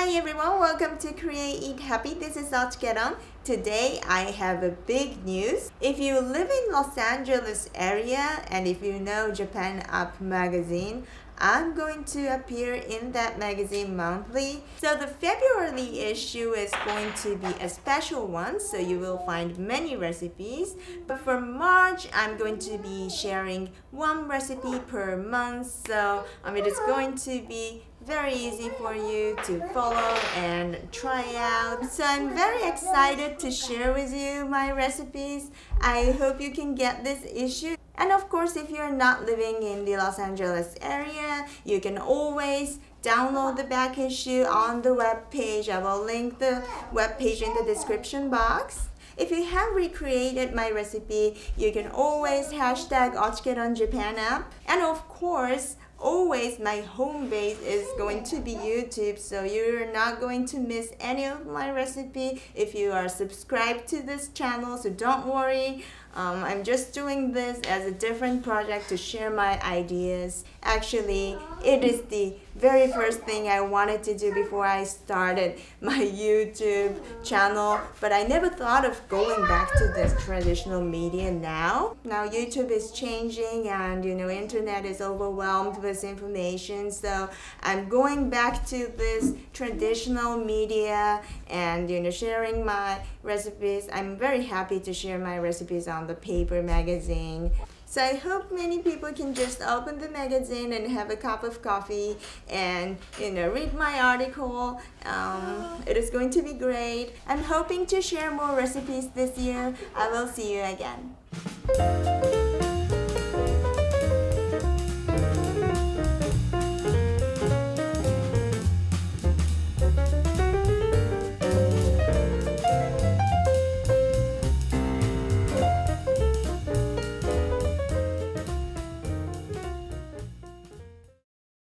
Hi everyone, welcome to Create Eat Happy. This is OCHIKERON. Today I have a big news. If you live in Los Angeles area and if you know Japan Up magazine, I'm going to appear in that magazine monthly. So the February issue is going to be a special one, so you will find many recipes. But for March, I'm going to be sharing one recipe per month. So it is going to be very easy for you to follow and try out. So I'm very excited to share with you my recipes. I hope you can get this issue. And of course, if you're not living in the Los Angeles area, you can always download the back issue on the web page. I will link the web page in the description box. If you have recreated my recipe, you can always hashtag OCHIKERON Japan app. And of course, always my home base is going to be YouTube, so you're not going to miss any of my recipe if you are subscribed to this channel. So don't worry, I'm just doing this as a different project to share my ideas. Actually, it is the very first thing I wanted to do before I started my YouTube channel, but I never thought of going back to this traditional media now. Now YouTube is changing and internet is overwhelmed with information, so I'm going back to this traditional media and sharing my recipes. I'm very happy to share my recipes on the paper magazine. So I hope many people can just open the magazine and have a cup of coffee and read my article. It is going to be great. I'm hoping to share more recipes this year. I will see you again.